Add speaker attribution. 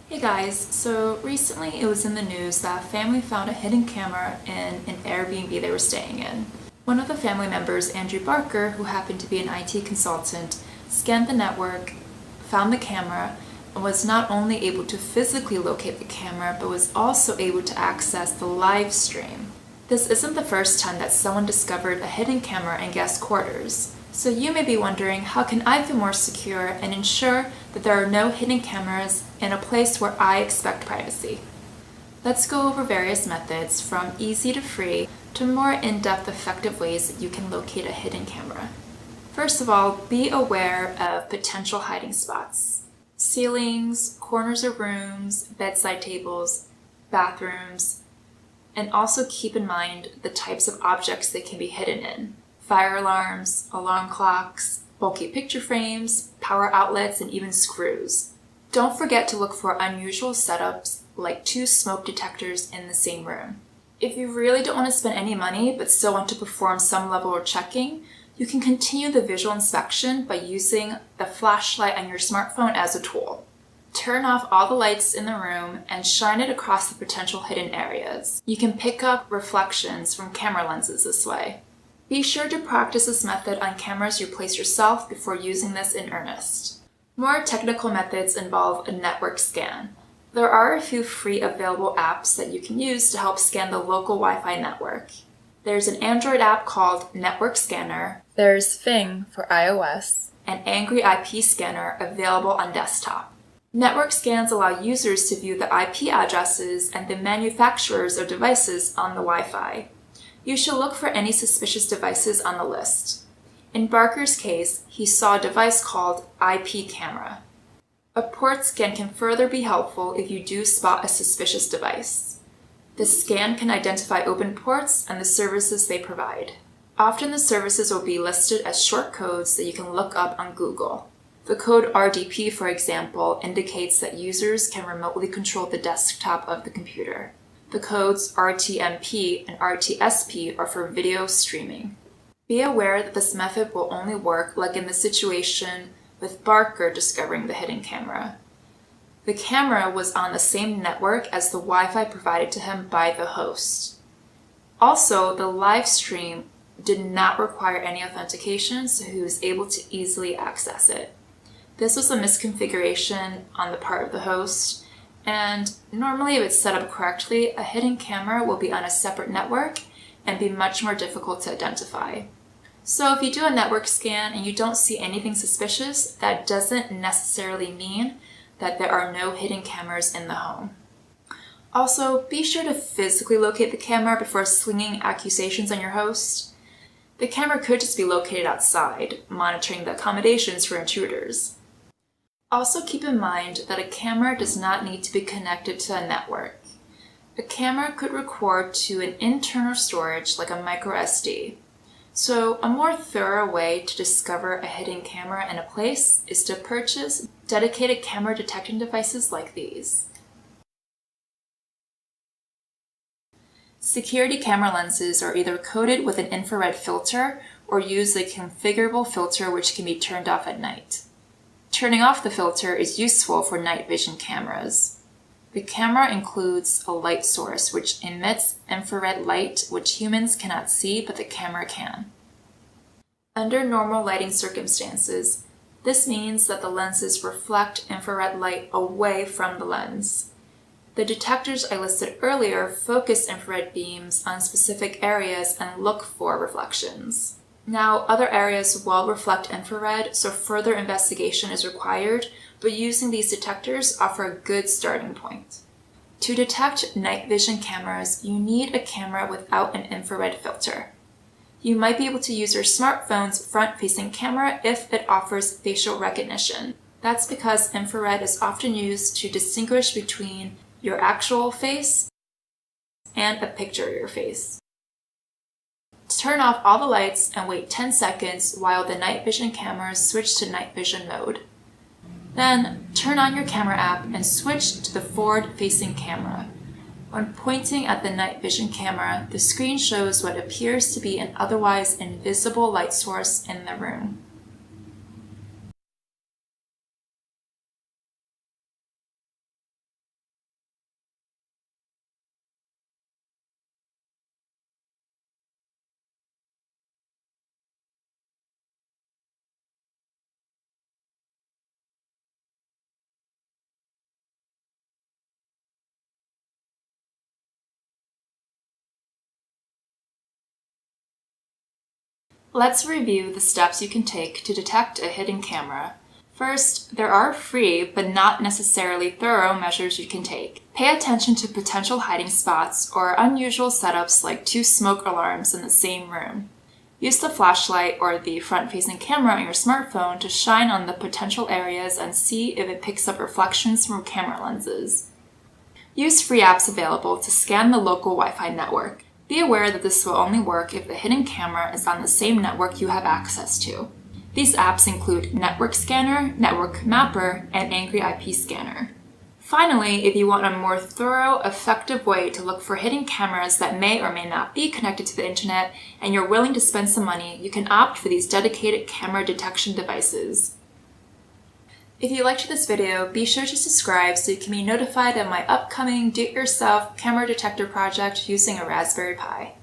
Speaker 1: Hey guys, so recently it was in the news that a family found a hidden camera in an Airbnb they were staying in. One of the family members, Andrew Barker, who happened to be an IT consultant, scanned the network, found the camera, and was not only able to physically locate the camera, but was also able to access the live stream. This isn't the first time that someone discovered a hidden camera in guest quarters. So you may be wondering, how can I feel more secure and ensure that there are no hidden cameras in a place where I expect privacy? Let's go over various methods from easy to free to more in-depth effective ways that you can locate a hidden camera. First of all, be aware of potential hiding spots. Ceilings, corners of rooms, bedside tables, bathrooms, and also keep in mind the types of objects they can be hidden in. Fire alarms, alarm clocks, bulky picture frames, power outlets, and even screws. Don't forget to look for unusual setups like 2 smoke detectors in the same room. If you really don't want to spend any money but still want to perform some level of checking, you can continue the visual inspection by using the flashlight on your smartphone as a tool. Turn off all the lights in the room and shine it across the potential hidden areas. You can pick up reflections from camera lenses this way. Be sure to practice this method on cameras you place yourself before using this in earnest. More technical methods involve a network scan. There are a few free available apps that you can use to help scan the local Wi-Fi network. There's an Android app called Network Scanner, there's Fing for iOS, and Angry IP Scanner available on desktop. Network scans allow users to view the IP addresses and the manufacturers of devices on the Wi-Fi. You should look for any suspicious devices on the list. In Barker's case, he saw a device called IP camera. A port scan can further be helpful if you do spot a suspicious device. The scan can identify open ports and the services they provide. Often the services will be listed as short codes that you can look up on Google. The code RDP, for example, indicates that users can remotely control the desktop of the computer. The codes RTMP and RTSP are for video streaming. Be aware that this method will only work like in the situation with Barker discovering the hidden camera. The camera was on the same network as the Wi-Fi provided to him by the host. Also, the live stream did not require any authentication, so he was able to easily access it. This was a misconfiguration on the part of the host, and normally if it's set up correctly, a hidden camera will be on a separate network and be much more difficult to identify. So if you do a network scan and you don't see anything suspicious, that doesn't necessarily mean that there are no hidden cameras in the home. Also, be sure to physically locate the camera before slinging accusations on your host. The camera could just be located outside, monitoring the accommodations for intruders. Also keep in mind that a camera does not need to be connected to a network. A camera could record to an internal storage like a micro SD. So a more thorough way to discover a hidden camera in a place is to purchase dedicated camera detection devices like these. Security camera lenses are either coated with an infrared filter or use a configurable filter which can be turned off at night. Turning off the filter is useful for night vision cameras. The camera includes a light source which emits infrared light which humans cannot see but the camera can. Under normal lighting circumstances, this means that the lenses reflect infrared light away from the lens. The detectors I listed earlier focus infrared beams on specific areas and look for reflections. Now, other areas will reflect infrared, so further investigation is required, but using these detectors offer a good starting point. To detect night vision cameras, you need a camera without an infrared filter. You might be able to use your smartphone's front-facing camera if it offers facial recognition. That's because infrared is often used to distinguish between your actual face and a picture of your face. Turn off all the lights and wait 10 seconds while the night vision cameras switch to night vision mode. Then turn on your camera app and switch to the forward-facing camera. When pointing at the night vision camera, the screen shows what appears to be an otherwise invisible light source in the room. Let's review the steps you can take to detect a hidden camera. First, there are free but not necessarily thorough measures you can take. Pay attention to potential hiding spots or unusual setups like 2 smoke alarms in the same room. Use the flashlight or the front-facing camera on your smartphone to shine on the potential areas and see if it picks up reflections from camera lenses. Use free apps available to scan the local Wi-Fi network. Be aware that this will only work if the hidden camera is on the same network you have access to. These apps include Network Scanner, Network Mapper, and Angry IP Scanner. Finally, if you want a more thorough, effective way to look for hidden cameras that may or may not be connected to the internet and you're willing to spend some money, you can opt for these dedicated camera detection devices. If you liked this video, be sure to subscribe so you can be notified of my upcoming do-it-yourself camera detector project using a Raspberry Pi.